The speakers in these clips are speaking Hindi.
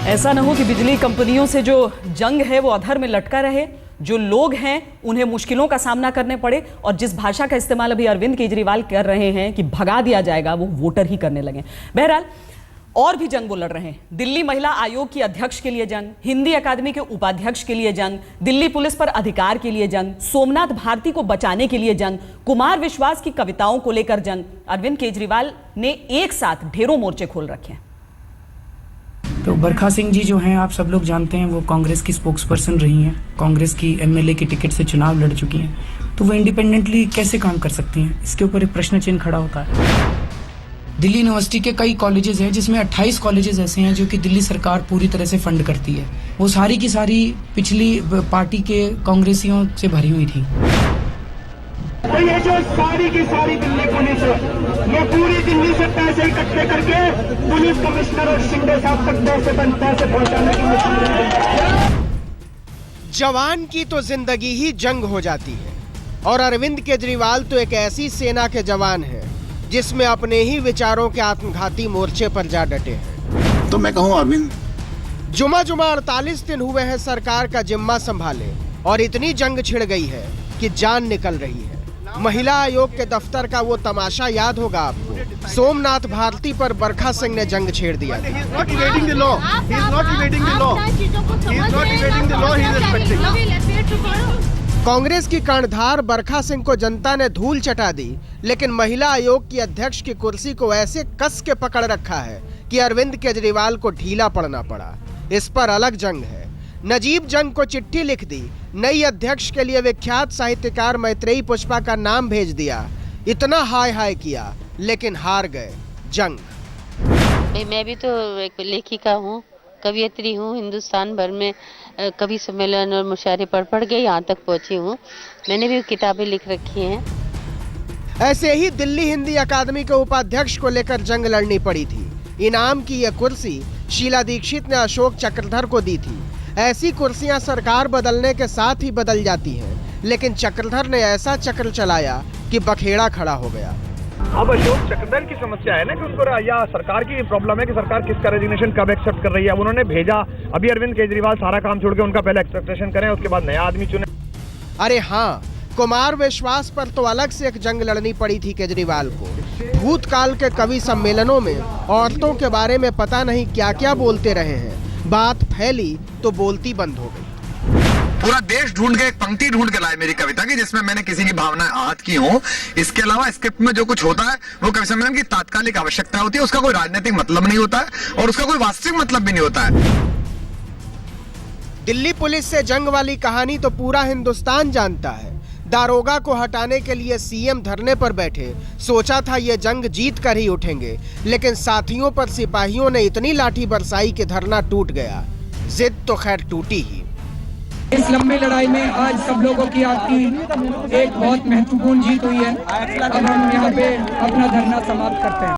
ऐसा न हो कि बिजली कंपनियों से जो जंग है वो अधर में लटका रहे, जो लोग हैं उन्हें मुश्किलों का सामना करने पड़े और जिस भाषा का इस्तेमाल अभी अरविंद केजरीवाल कर रहे हैं कि भगा दिया जाएगा, वो वोटर ही करने लगे। बहरहाल और भी जंग वो लड़ रहे हैं। दिल्ली महिला आयोग की अध्यक्ष के लिए जंग, हिंदी अकादमी के उपाध्यक्ष के लिए जंग, दिल्ली पुलिस पर अधिकार के लिए जंग, सोमनाथ भारती को बचाने के लिए जंग, कुमार विश्वास की कविताओं को लेकर जंग। अरविंद केजरीवाल ने एक साथ ढेरों मोर्चे खोल रखे हैं। तो बरखा सिंह जी जो हैं, आप सब लोग जानते हैं, वो कांग्रेस की स्पोक्सपर्सन रही हैं, कांग्रेस की एमएलए की टिकट से चुनाव लड़ चुकी हैं, तो वो इंडिपेंडेंटली कैसे काम कर सकती हैं, इसके ऊपर एक प्रश्न चिन्ह खड़ा होता है। दिल्ली यूनिवर्सिटी के कई कॉलेजेस हैं, जिसमें 28 कॉलेजेस ऐसे हैं जो कि दिल्ली सरकार पूरी तरह से फंड करती है। वो सारी की सारी पिछली पार्टी के कांग्रेसियों से भरी हुई थी। तो ये जो सारी की सारी दिल्ली पुलिस ये पूरी दिल्ली से पैसे इकट्ठे करके पुलिस कमिश्नर और शिंदे साहब तक पैसे पहुंचाने की मशीन। जवान की तो जिंदगी ही जंग हो जाती है और अरविंद केजरीवाल तो एक ऐसी सेना के जवान हैं जिसमें अपने ही विचारों के आत्मघाती मोर्चे पर जा डटे हैं। तो मैं कहूँ अरविंद, जुमा 48 दिन हुए हैं सरकार का जिम्मा संभाले और इतनी जंग छिड़ गई है कि जान निकल रही है। महिला आयोग के दफ्तर का वो तमाशा याद होगा आपको। सोमनाथ भारती पर बरखा सिंह ने जंग छेड़ दिया। कांग्रेस की कर्णधार बरखा सिंह को जनता ने धूल चटा दी, लेकिन महिला आयोग की अध्यक्ष की कुर्सी को ऐसे कस के पकड़ रखा है कि अरविंद केजरीवाल को ढीला पड़ना पड़ा। इस पर अलग जंग है। नजीब जंग को चिट्ठी लिख दी, नई अध्यक्ष के लिए विख्यात साहित्यकार मैत्रेयी पुष्पा का नाम भेज दिया, इतना हाय हाय किया, लेकिन हार गए जंग। मैं भी तो एक लेखिका हूँ, कवियत्री हूँ। हिंदुस्तान भर में कवि सम्मेलन और मुशायरे पढ़ के यहाँ तक पहुँची हूँ। मैंने भी किताबें लिख रखी हैं। ऐसे ही दिल्ली हिंदी अकादमी के उपाध्यक्ष को लेकर जंग लड़नी पड़ी थी। इनाम की यह कुर्सी शीला दीक्षित ने अशोक चक्रधर को दी थी। ऐसी कुर्सियां सरकार बदलने के साथ ही बदल जाती हैं, लेकिन चक्रधर ने ऐसा चक्र चलाया कि बखेड़ा खड़ा हो गया। अब अशोक चक्रधर की समस्या है ना कि उनको या सरकार की प्रॉब्लम है कि सरकार किसका रेजिग्नेशन कब एक्सेप्ट कर रही है। उन्होंने भेजा, अभी अरविंद केजरीवाल सारा काम छोड़ के उनका पहले एक्सेप्टेशन करें, उसके बाद नया आदमी चुने। अरे हाँ, कुमार विश्वास पर तो अलग से एक जंग लड़नी पड़ी थी केजरीवाल को। भूतकाल के कवि सम्मेलनों में औरतों के बारे में पता नहीं क्या क्या बोलते रहे हैं। बात फैली तो बोलती बंद हो गई। पूरा देश ढूंढ के एक पंक्ति ढूंढ के लाए मेरी कविता की, जिसमें मैंने किसी की भावनाएं आहत की हों। इसके अलावा स्क्रिप्ट में जो कुछ होता है वो कवि सम्मेलन की तात्कालिक आवश्यकता होती है, उसका कोई राजनीतिक मतलब नहीं होता है और उसका कोई वास्तविक मतलब भी नहीं होता है। दिल्ली पुलिस से जंग वाली कहानी तो पूरा हिंदुस्तान जानता है। दारोगा को हटाने के लिए सीएम धरने पर बैठे, सोचा था ये जंग जीत कर ही उठेंगे, लेकिन साथियों पर सिपाहियों ने इतनी लाठी बरसाई कि धरना टूट गया। जिद तो खैर टूटी ही। इस लंबी लड़ाई में आज सब लोगों की आपकी एक बहुत महत्वपूर्ण जीत हुई है। अब हम यहाँ पे अपना धरना समाप्त करते हैं।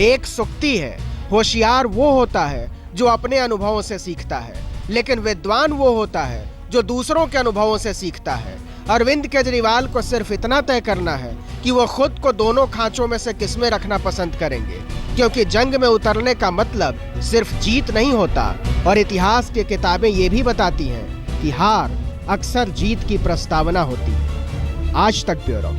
एक सुक्ति है, होशियार वो होता है जो अपने अनुभवों से सीखता है, लेकिन विद्वान वो होता है जो दूसरों के अनुभवों से सीखता है। अरविंद केजरीवाल को सिर्फ इतना तय करना है कि वो खुद को दोनों खांचों में से किसमें रखना पसंद करेंगे, क्योंकि जंग में उतरने का मतलब सिर्फ जीत नहीं होता और इतिहास की किताबें ये भी बताती हैं कि हार अक्सर जीत की प्रस्तावना होती है। आज तक ब्यूरो।